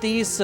30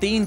3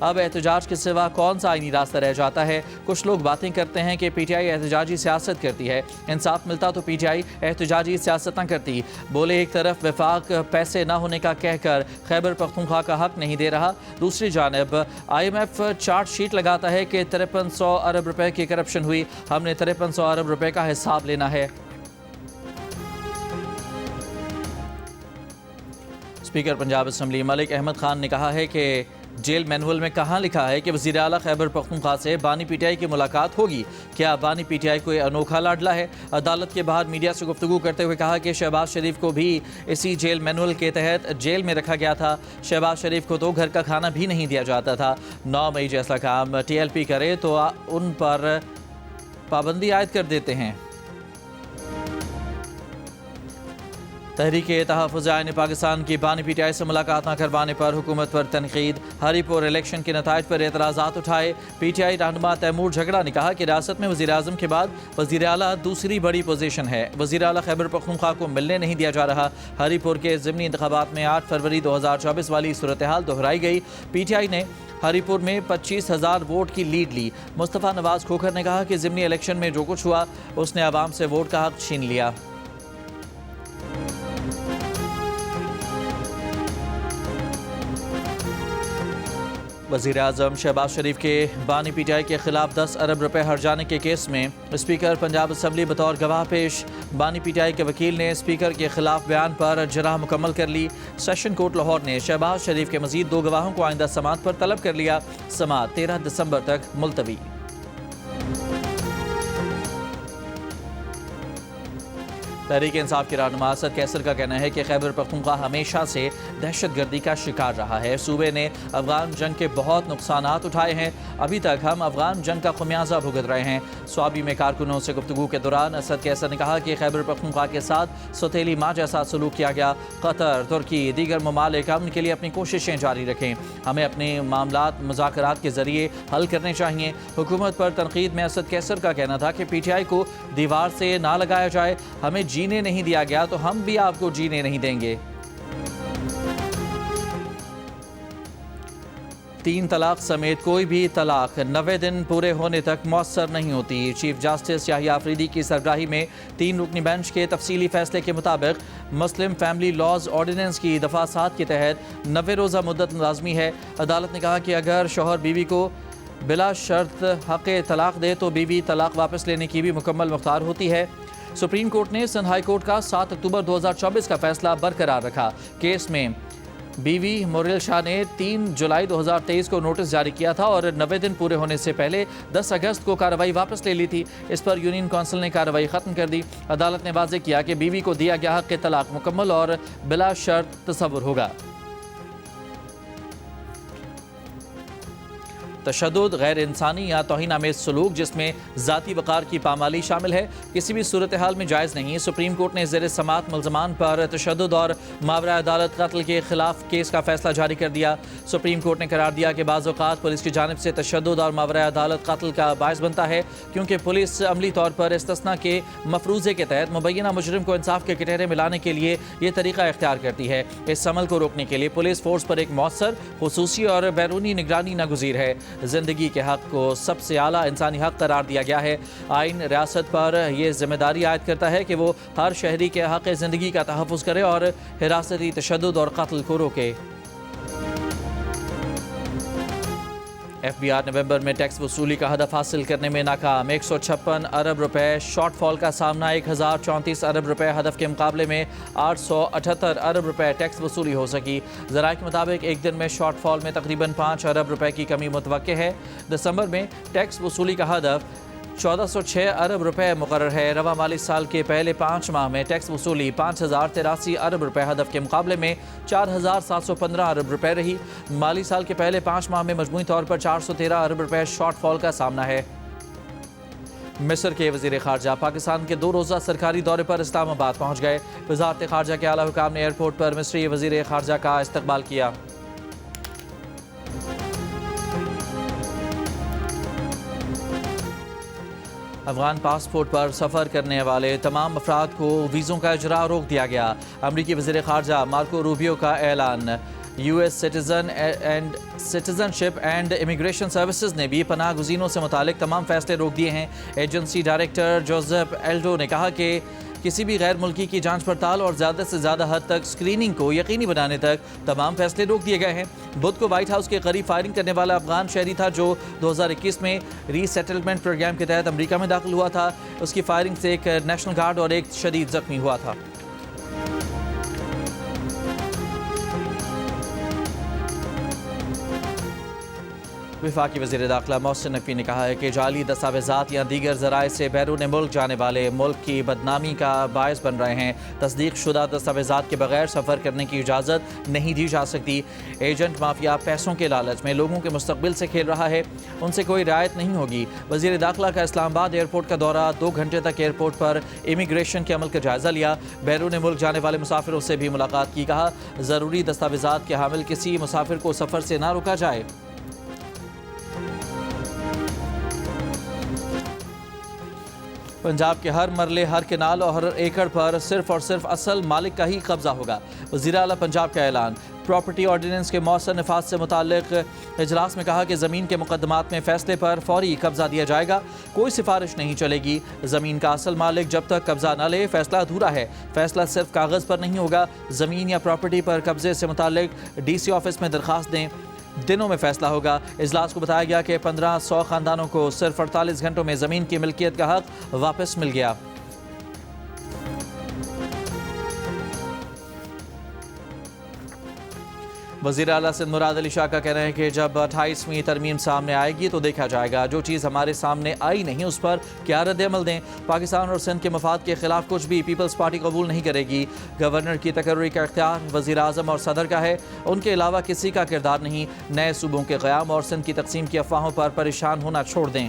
اب احتجاج کے سوا کون سا آئینی راستہ رہ جاتا ہے؟ کچھ لوگ باتیں کرتے ہیں کہ پی ٹی آئی احتجاجی سیاست کرتی ہے، انصاف ملتا تو پی ٹی آئی احتجاجی سیاست نہ کرتی۔ بولے ایک طرف وفاق پیسے نہ ہونے کا کہہ کر خیبر پختونخوا کا حق نہیں دے رہا، دوسری جانب I M F chart sheet لگاتا ہے کہ 5300 ارب روپے کی کرپشن ہوئی، ہم نے 5300 ارب روپے کا حساب لینا ہے۔ اسپیکر پنجاب اسمبلی ملک احمد خان نے کہا ہے کہ جیل مینول میں کہاں لکھا ہے کہ وزیر اعلیٰ خیبر پختونخوا سے بانی پی ٹی آئی کی ملاقات ہوگی؟ کیا بانی پی ٹی آئی کوئی انوکھا لاڈلا ہے؟ عدالت کے باہر میڈیا سے گفتگو کرتے ہوئے کہا کہ شہباز شریف کو بھی اسی جیل مینول کے تحت جیل میں رکھا گیا تھا، شہباز شریف کو تو گھر کا کھانا بھی نہیں دیا جاتا تھا۔ 9 مئی جیسا کام ٹی ایل پی کرے تو ان پر پابندی عائد کر دیتے ہیں۔ تحریک تحفظ آئین پاکستان کی بانی پی ٹی آئی سے ملاقات نہ کروانے پر حکومت پر تنقید، ہری پور الیکشن کے نتائج پر اعتراضات اٹھائے۔ پی ٹی آئی رہنما تیمور جھگڑا نے کہا کہ ریاست میں وزیر اعظم کے بعد وزیر اعلیٰ دوسری بڑی پوزیشن ہے، وزیر اعلیٰ خیبر پختونخوا کو ملنے نہیں دیا جا رہا۔ ہری پور کے ضمنی انتخابات میں 8 فروری 2024 والی صورتحال دہرائی گئی۔ پی ٹی آئی نے ہری پور میں 25,000 ووٹ کی لیڈ لی۔ مصطفیٰ نواز کھوکھر نے کہا کہ ضمنی الیکشن میں جو کچھ ہوا اس نے عوام سے ووٹ کا حق چھین لیا۔ وزیر اعظم شہباز شریف کے بانی پی ٹی آئی کے خلاف 10 ارب روپے ہرجانے کے کیس میں اسپیکر پنجاب اسمبلی بطور گواہ پیش۔ بانی پی ٹی آئی کے وکیل نے اسپیکر کے خلاف بیان پر جرح مکمل کر لی۔ سیشن کورٹ لاہور نے شہباز شریف کے مزید 2 گواہوں کو آئندہ سماعت پر طلب کر لیا۔ سماعت 13 دسمبر تک ملتوی۔ تحریک انصاف کے رہنما اسد کیسر کا کہنا ہے کہ خیبر پختونخوا ہمیشہ سے دہشت گردی کا شکار رہا ہے، صوبے نے افغان جنگ کے بہت نقصانات اٹھائے ہیں، ابھی تک ہم افغان جنگ کا خمیازہ بھگت رہے ہیں۔ سوابی میں کارکنوں سے گفتگو کے دوران اسد کیسر نے کہا کہ خیبر پختونخوا کے ساتھ سوتیلی ماں جیسا سلوک کیا گیا۔ قطر، ترکی، دیگر ممالک امن کے لیے اپنی کوششیں جاری رکھیں، ہمیں اپنے معاملات مذاکرات کے ذریعے حل کرنے چاہیے۔ حکومت پر تنقید میں اسد کیسر کا کہنا تھا کہ پی ٹی آئی کو دیوار سے نہ لگایا جائے، ہمیں جینے نہیں دیا گیا تو ہم بھی آپ کو جینے نہیں دیں گے۔ 3 طلاق سمیت کوئی بھی طلاق 90 دن پورے ہونے تک مؤثر نہیں ہوتی۔ چیف جسٹس یحییٰ آفریدی کی سربراہی میں 3 رکنی بینچ کے تفصیلی فیصلے کے مطابق مسلم فیملی لاز آرڈیننس کی دفعہ 7 کے تحت 90 روزہ مدت لازمی ہے۔ عدالت نے کہا کہ اگر شوہر بیوی کو بلا شرط حق طلاق دے تو بیوی طلاق واپس لینے کی بھی مکمل مختار ہوتی ہے۔ سپریم کورٹ نے سندھ ہائی کورٹ کا 7 اکتوبر 2024 کا فیصلہ برقرار رکھا۔ کیس میں بیوی موریل شاہ نے 3 جولائی 2023 کو نوٹس جاری کیا تھا اور 90 دن پورے ہونے سے پہلے 10 اگست کو کارروائی واپس لے لی تھی۔ اس پر یونین کونسل نے کارروائی ختم کر دی۔ عدالت نے واضح کیا کہ بیوی کو دیا گیا حق طلاق مکمل اور بلا شرط تصور ہوگا۔ تشدد، غیر انسانی یا توہین آمیز سلوک جس میں ذاتی وقار کی پامالی شامل ہے کسی بھی صورتحال میں جائز نہیں۔ سپریم کورٹ نے زیر سماعت ملزمان پر تشدد اور ماورا عدالت قتل کے خلاف کیس کا فیصلہ جاری کر دیا۔ سپریم کورٹ نے قرار دیا کہ بعض اوقات پولیس کی جانب سے تشدد اور ماورا عدالت قتل کا باعث بنتا ہے، کیونکہ پولیس عملی طور پر استثناء کے مفروضے کے تحت مبینہ مجرم کو انصاف کے کٹہرے میں لانے کے لیے یہ طریقہ اختیار کرتی ہے۔ اس عمل کو روکنے کے لیے پولیس فورس پر ایک مؤثر، خصوصی اور بیرونی نگرانی ناگزیر ہے۔ زندگی کے حق کو سب سے اعلیٰ انسانی حق قرار دیا گیا ہے۔ آئین ریاست پر یہ ذمہ داری عائد کرتا ہے کہ وہ ہر شہری کے حق زندگی کا تحفظ کرے اور حراستی تشدد اور قتل کو روکے۔ ایف بی آر نومبر میں ٹیکس وصولی کا ہدف حاصل کرنے میں ناکام، 156 ارب روپے شارٹ فال کا سامنا، 1034 ارب روپے ہدف کے مقابلے میں 878 ارب روپے ٹیکس وصولی ہو سکی۔ ذرائع کے مطابق ایک دن میں شارٹ فال میں تقریباً 5 ارب روپے کی کمی متوقع ہے۔ دسمبر میں ٹیکس وصولی کا ہدف 1406 ارب روپے مقرر ہے۔ رواں مالی سال کے پہلے 5 ماہ میں ٹیکس وصولی 5083 ارب روپے ہدف کے مقابلے میں 4715 ارب روپے رہی۔ مالی سال کے پہلے 5 ماہ میں مجموعی طور پر 413 ارب روپے شارٹ فال کا سامنا ہے۔ مصر کے وزیر خارجہ پاکستان کے 2 روزہ سرکاری دورے پر اسلام آباد پہنچ گئے۔ وزارت خارجہ کے اعلیٰ حکام نے ایئرپورٹ پر مصری وزیر خارجہ کا استقبال کیا۔ افغان پاسپورٹ پر سفر کرنے والے تمام افراد کو ویزوں کا اجراء روک دیا گیا۔ امریکی وزیر خارجہ مارکو روبیو کا اعلان، سٹیزنشپ اینڈ امیگریشن سروسز نے بھی پناہ گزینوں سے متعلق تمام فیصلے روک دیے ہیں۔ ایجنسی ڈائریکٹر جوزف ایلڈو نے کہا کہ کسی بھی غیر ملکی کی جانچ پڑتال اور زیادہ سے زیادہ حد تک اسکریننگ کو یقینی بنانے تک تمام فیصلے روک دیے گئے ہیں۔ بدھ کو وائٹ ہاؤس کے قریب فائرنگ کرنے والا افغان شہری تھا جو 2021 میں ری سیٹلمنٹ پروگرام کے تحت امریکہ میں داخل ہوا تھا۔ اس کی فائرنگ سے ایک نیشنل گارڈ اور ایک شدید زخمی ہوا تھا۔ وفاقی وزیر داخلہ محسن نقوی نے کہا ہے کہ جعلی دستاویزات یا دیگر ذرائع سے بیرون ملک جانے والے ملک کی بدنامی کا باعث بن رہے ہیں۔ تصدیق شدہ دستاویزات کے بغیر سفر کرنے کی اجازت نہیں دی جا سکتی۔ ایجنٹ مافیا پیسوں کے لالچ میں لوگوں کے مستقبل سے کھیل رہا ہے، ان سے کوئی رعایت نہیں ہوگی۔ وزیر داخلہ کا اسلام آباد ایئرپورٹ کا دورہ، 2 گھنٹے تک ایئرپورٹ پر امیگریشن کے عمل کا جائزہ لیا، بیرون ملک جانے والے مسافروں سے بھی ملاقات کی۔ کہا ضروری دستاویزات کے حامل کسی مسافر کو سفر سے نہ روکا جائے۔ پنجاب کے ہر مرلے، ہر کنال اور ہر ایکڑ پر صرف اور صرف اصل مالک کا ہی قبضہ ہوگا۔ وزیر اعلیٰ پنجاب کا اعلان۔ پراپرٹی آرڈیننس کے مؤثر نفاذ سے متعلق اجلاس میں کہا کہ زمین کے مقدمات میں فیصلے پر فوری قبضہ دیا جائے گا، کوئی سفارش نہیں چلے گی۔ زمین کا اصل مالک جب تک قبضہ نہ لے فیصلہ ادھورا ہے۔ فیصلہ صرف کاغذ پر نہیں ہوگا۔ زمین یا پراپرٹی پر قبضے سے متعلق ڈی سی آفس میں درخواست دیں، دنوں میں فیصلہ ہوگا۔ اجلاس کو بتایا گیا کہ 1500 خاندانوں کو صرف 48 گھنٹوں میں زمین کی ملکیت کا حق واپس مل گیا۔ وزیر اعلیٰ سندھ مراد علی شاہ کا کہنا ہے کہ جب 28ویں ترمیم سامنے آئے گی تو دیکھا جائے گا، جو چیز ہمارے سامنے آئی نہیں اس پر کیا رد عمل دیں۔ پاکستان اور سندھ کے مفاد کے خلاف کچھ بھی پیپلز پارٹی قبول نہیں کرے گی۔ گورنر کی تقرری کا اختیار وزیر اعظم اور صدر کا ہے، ان کے علاوہ کسی کا کردار نہیں۔ نئے صوبوں کے قیام اور سندھ کی تقسیم کی افواہوں پر پریشان ہونا چھوڑ دیں۔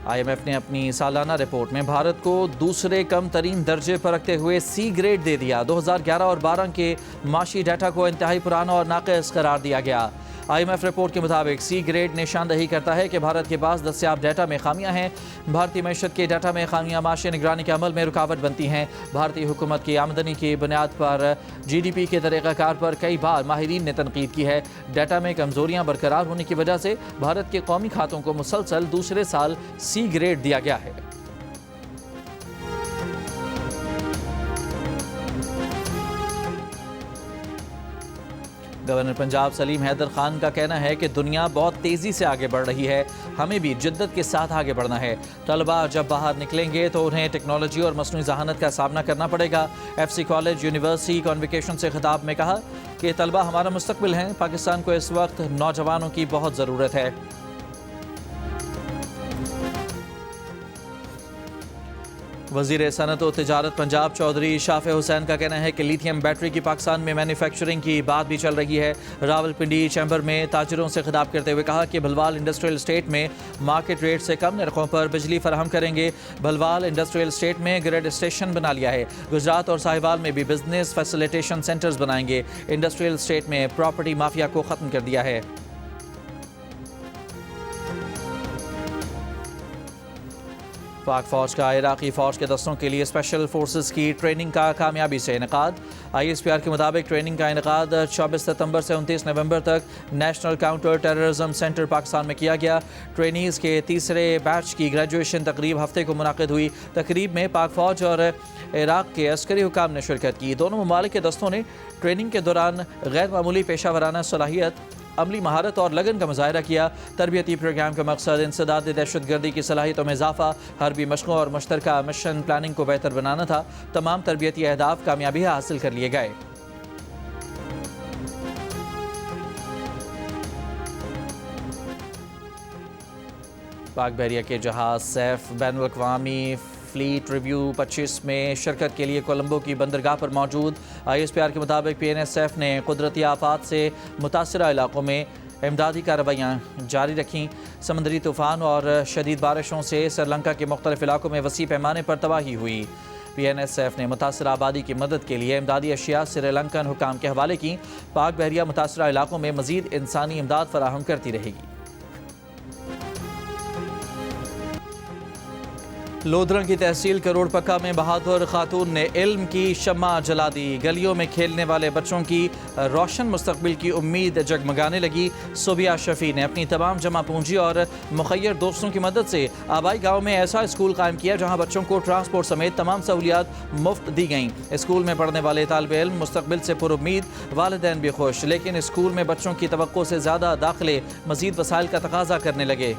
آئی ایم ایف نے اپنی سالانہ رپورٹ میں بھارت کو دوسرے کم ترین درجے پر رکھتے ہوئے سی گریڈ دے دیا۔ 2011 اور 12 کے معاشی ڈیٹا کو انتہائی پرانا اور ناقص قرار دیا گیا۔ آئی ایم ایف رپورٹ کے مطابق سی گریڈ نشاندہی کرتا ہے کہ بھارت کے پاس دستیاب ڈیٹا میں خامیاں ہیں۔ بھارتی معیشت کے ڈیٹا میں خامیاں معاشی نگرانی کے عمل میں رکاوٹ بنتی ہیں۔ بھارتی حکومت کی آمدنی کی بنیاد پر جی ڈی پی کے طریقہ کار پر کئی بار ماہرین نے تنقید کی ہے۔ ڈیٹا میں کمزوریاں برقرار ہونے کی وجہ سے بھارت کے قومی کھاتوں کو مسلسل دوسرے سال سی گریڈ دیا گیا ہے۔ گورنر پنجاب سلیم حیدر خان کا کہنا ہے کہ دنیا بہت تیزی سے آگے بڑھ رہی ہے، ہمیں بھی جدت کے ساتھ آگے بڑھنا ہے۔ طلباء جب باہر نکلیں گے تو انہیں ٹیکنالوجی اور مصنوعی ذہانت کا سامنا کرنا پڑے گا۔ ایف سی کالج یونیورسٹی کانویکیشن سے خطاب میں کہا کہ طلباء ہمارا مستقبل ہیں، پاکستان کو اس وقت نوجوانوں کی بہت ضرورت ہے۔ وزیر صنعت و تجارت پنجاب چودھری شافع حسین کا کہنا ہے کہ لیتھیم بیٹری کی پاکستان میں مینوفیکچرنگ کی بات بھی چل رہی ہے۔ راولپنڈی چیمبر میں تاجروں سے خطاب کرتے ہوئے کہا کہ بھلوال انڈسٹریل اسٹیٹ میں مارکیٹ ریٹ سے کم نرخوں پر بجلی فراہم کریں گے۔ بھلوال انڈسٹریل اسٹیٹ میں گریڈ اسٹیشن بنا لیا ہے۔ گجرات اور ساہیوال میں بھی بزنس فیسیلیٹیشن سینٹرز بنائیں گے۔ انڈسٹریل اسٹیٹ میں پراپرٹی مافیا کو ختم کر دیا ہے۔ پاک فوج کا عراقی فوج کے دستوں کے لیے اسپیشل فورسز کی ٹریننگ کا کامیابی سے انعقاد۔ آئی ایس پی آر کے مطابق ٹریننگ کا انعقاد 24 ستمبر سے 29 نومبر تک national counter terrorism centre Pakistan میں کیا گیا۔ ٹرینیز کے تیسرے بیچ کی گریجویشن تقریب ہفتے کو منعقد ہوئی۔ تقریب میں پاک فوج اور عراق کے عسکری حکام نے شرکت کی۔ دونوں ممالک کے دستوں نے ٹریننگ کے دوران غیر معمولی پیشہ ورانہ صلاحیت، عملی مہارت اور لگن کا مظاہرہ کیا۔ تربیتی پروگرام کا مقصد انسداد دہشت گردی کی صلاحیتوں میں اضافہ، حربی مشقوں اور مشترکہ مشن پلاننگ کو بہتر بنانا تھا۔ تمام تربیتی اہداف کامیابی حاصل کر لیے گئے۔ پاک بحریہ کے جہاز سیف بین الاقوامی فلیٹ ریویو 25 میں شرکت کے لیے کولمبو کی بندرگاہ پر موجود۔ آئی ایس پی آر کے مطابق پی این ایس ایف نے قدرتی آفات سے متاثرہ علاقوں میں امدادی کارروائیاں جاری رکھیں۔ سمندری طوفان اور شدید بارشوں سے سری لنکا کے مختلف علاقوں میں وسیع پیمانے پر تباہی ہوئی۔ پی این ایس ایف نے متاثرہ آبادی کی مدد کے لیے امدادی اشیاء سری لنکن حکام کے حوالے کی۔ پاک بحریہ متاثرہ علاقوں میں مزید انسانی امداد فراہم کرتی رہے گی۔ لودھرن کی تحصیل کروڑ پکا میں بہادر خاتون نے علم کی شمع جلا دی۔ گلیوں میں کھیلنے والے بچوں کی روشن مستقبل کی امید جگمگانے لگی۔ صوبیہ شفیع نے اپنی تمام جمع پونجی اور مخیر دوستوں کی مدد سے آبائی گاؤں میں ایسا اسکول قائم کیا جہاں بچوں کو ٹرانسپورٹ سمیت تمام سہولیات مفت دی گئیں۔ اسکول میں پڑھنے والے طالب علم مستقبل سے پر امید، والدین بھی خوش، لیکن اسکول میں بچوں کی توقع سے زیادہ داخلے مزید وسائل کا تقاضا کرنے لگے۔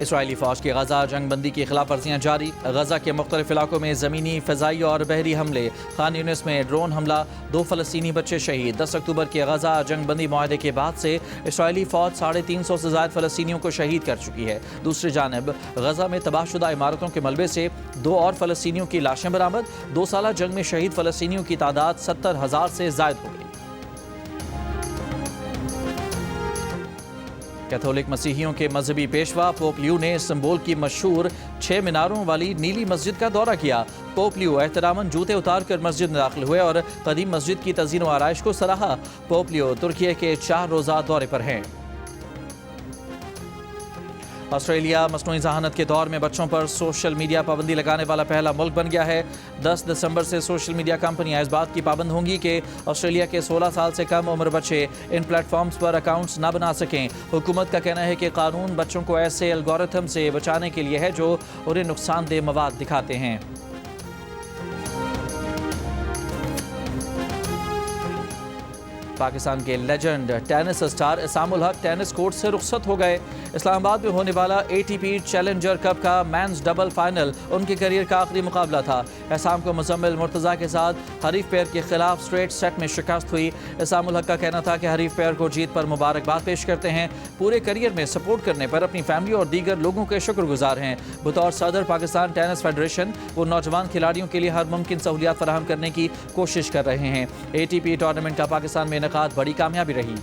اسرائیلی فوج کی غزہ جنگ بندی کی خلاف ورزیاں جاری۔ غزہ کے مختلف علاقوں میں زمینی، فضائی اور بحری حملے۔ خان یونس میں ڈرون حملہ، 2 فلسطینی بچے شہید۔ 10 اکتوبر کے غزہ جنگ بندی معاہدے کے بعد سے اسرائیلی فوج 350 سے زائد فلسطینیوں کو شہید کر چکی ہے۔ دوسری جانب غزہ میں تباہ شدہ عمارتوں کے ملبے سے 2 اور فلسطینیوں کی لاشیں برآمد۔ 2 سالہ جنگ میں شہید فلسطینیوں کی تعداد 70,000 سے زائد ہو گئی۔ کیتھولک مسیحیوں کے مذہبی پیشوا پوپ لیو نے استنبول کی مشہور 6 میناروں والی نیلی مسجد کا دورہ کیا۔ پوپ لیو احتراماً جوتے اتار کر مسجد میں داخل ہوئے اور قدیم مسجد کی تزئین و آرائش کو سراہا۔ پوپ لیو ترکیے کے 4 روزہ دورے پر ہیں۔ آسٹریلیا مصنوعی ذہانت کے دور میں بچوں پر سوشل میڈیا پابندی لگانے والا پہلا ملک بن گیا ہے۔ 10 دسمبر سے سوشل میڈیا کمپنیاں اس بات کی پابند ہوں گی کہ آسٹریلیا کے 16 سال سے کم عمر بچے ان پلیٹ فارمز پر اکاؤنٹس نہ بنا سکیں۔ حکومت کا کہنا ہے کہ قانون بچوں کو ایسے الگورتھم سے بچانے کے لیے ہے جو انہیں نقصان دہ مواد دکھاتے ہیں۔ پاکستان کے لیجنڈ ٹینس اسٹار اسام الحق ٹینس کورٹ سے رخصت ہو گئے۔ اسلام آباد میں ہونے والا ATP چیلنجر کپ کا مینز ڈبل فائنل ان کے کیریئر کا آخری مقابلہ تھا۔ اسام کو مزمل مرتضیٰ کے ساتھ حریف پیر کے خلاف سٹریٹ سیٹ میں شکست ہوئی۔ اسام الحق کا کہنا تھا کہ حریف پیر کو جیت پر مبارکباد پیش کرتے ہیں، پورے کیریئر میں سپورٹ کرنے پر اپنی فیملی اور دیگر لوگوں کے شکر گزار ہیں۔ بطور صدر پاکستان ٹینس فیڈریشن وہ نوجوان کھلاڑیوں کے لیے ہر ممکن سہولیات فراہم کرنے کی کوشش کر رہے ہیں۔ ATP ٹورنامنٹ کا پاکستان میں انعقاد بڑی کامیابی رہی۔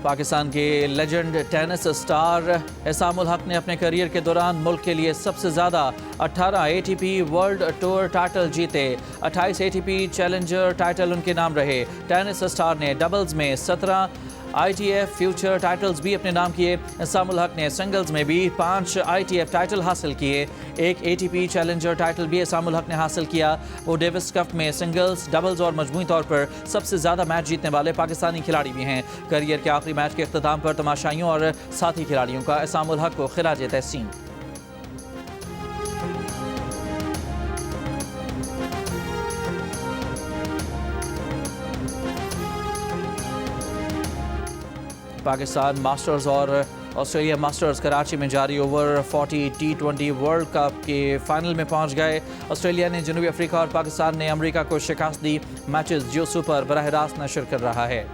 پاکستان کے لیجنڈ ٹینس اسٹار اسام الحق نے اپنے کیریئر کے دوران ملک کے لیے سب سے زیادہ 18 ATP ورلڈ ٹور ٹائٹل جیتے۔ 28 ATP چیلنجر ٹائٹل ان کے نام رہے۔ ٹینس اسٹار نے ڈبلز میں 17 ITF فیوچر ٹائٹلز بھی اپنے نام کیے۔ اسام الحق نے سنگلز میں بھی 5 ITF ٹائٹل حاصل کیے۔ ایک ATP چیلنجر ٹائٹل بھی اسام الحق نے حاصل کیا۔ وہ ڈیوس کپ میں سنگلز، ڈبلز اور مجموعی طور پر سب سے زیادہ میچ جیتنے والے پاکستانی کھلاڑی بھی ہیں۔ کیریئر کے آخری میچ کے اختتام پر تماشائیوں اور ساتھی کھلاڑیوں کا اسام الحق کو خراج تحسین۔ پاکستان ماسٹرز اور آسٹریلیا ماسٹرز کراچی میں جاری اوور 40 T20 ورلڈ کپ کے فائنل میں پہنچ گئے۔ آسٹریلیا نے جنوبی افریقہ اور پاکستان نے امریکہ کو شکست دی۔ میچز جیو سپر براہ راست نشر کر رہا ہے۔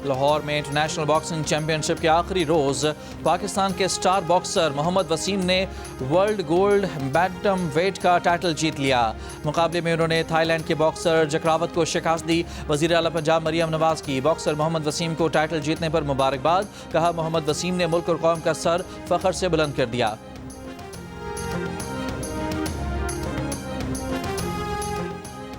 لاہور میں انٹرنیشنل باکسنگ چیمپئن شپ کے آخری روز پاکستان کے سٹار باکسر محمد وسیم نے ورلڈ گولڈ بینٹم ویٹ کا ٹائٹل جیت لیا۔ مقابلے میں انہوں نے تھائی لینڈ کے باکسر جکراوت کو شکست دی۔ وزیر اعلیٰ پنجاب مریم نواز کی باکسر محمد وسیم کو ٹائٹل جیتنے پر مبارکباد۔ کہا محمد وسیم نے ملک اور قوم کا سر فخر سے بلند کر دیا۔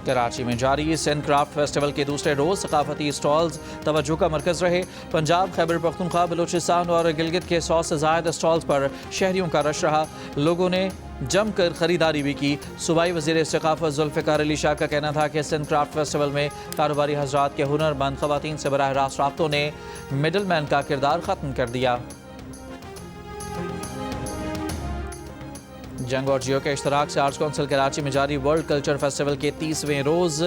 کراچی میں جاری سندھ کرافٹ فیسٹیول کے دوسرے روز ثقافتی اسٹالز توجہ کا مرکز رہے۔ پنجاب، خیبر پختونخوا، بلوچستان اور گلگت کے 100 سے زائد اسٹالز پر شہریوں کا رش رہا۔ لوگوں نے جم کر خریداری بھی کی۔ صوبائی وزیر ثقافت ذوالفقار علی شاہ کا کہنا تھا کہ سندھ کرافٹ فیسٹیول میں کاروباری حضرات کے ہنر مند خواتین سے براہ راست رابطوں نے مڈل مین کا کردار ختم کر دیا۔ جنگ اور جیو کے اشتراک سے آرٹس کونسل کراچی میں جاری ورلڈ کلچر فیسٹیول کے 30ویں روز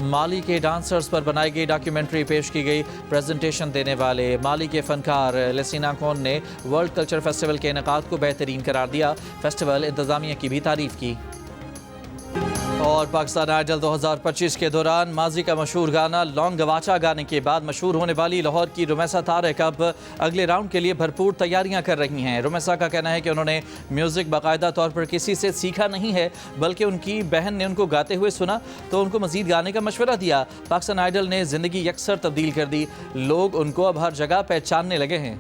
مالی کے ڈانسرز پر بنائی گئی ڈاکیومنٹری پیش کی گئی۔ پریزنٹیشن دینے والے مالی کے فنکار لیسینا کون نے ورلڈ کلچر فیسٹیول کے انعقاد کو بہترین قرار دیا۔ فیسٹیول انتظامیہ کی بھی تعریف کی۔ اور پاکستان آئیڈل 2025 کے دوران ماضی کا مشہور گانا لونگ گواچا گانے کے بعد مشہور ہونے والی لاہور کی رمیسا طارق اب اگلے راؤنڈ کے لیے بھرپور تیاریاں کر رہی ہیں۔ رمیسا کا کہنا ہے کہ انہوں نے میوزک باقاعدہ طور پر کسی سے سیکھا نہیں ہے، بلکہ ان کی بہن نے ان کو گاتے ہوئے سنا تو ان کو مزید گانے کا مشورہ دیا۔ پاکستان آئیڈل نے زندگی یکسر تبدیل کر دی، لوگ ان کو اب ہر جگہ پہچاننے لگے ہیں۔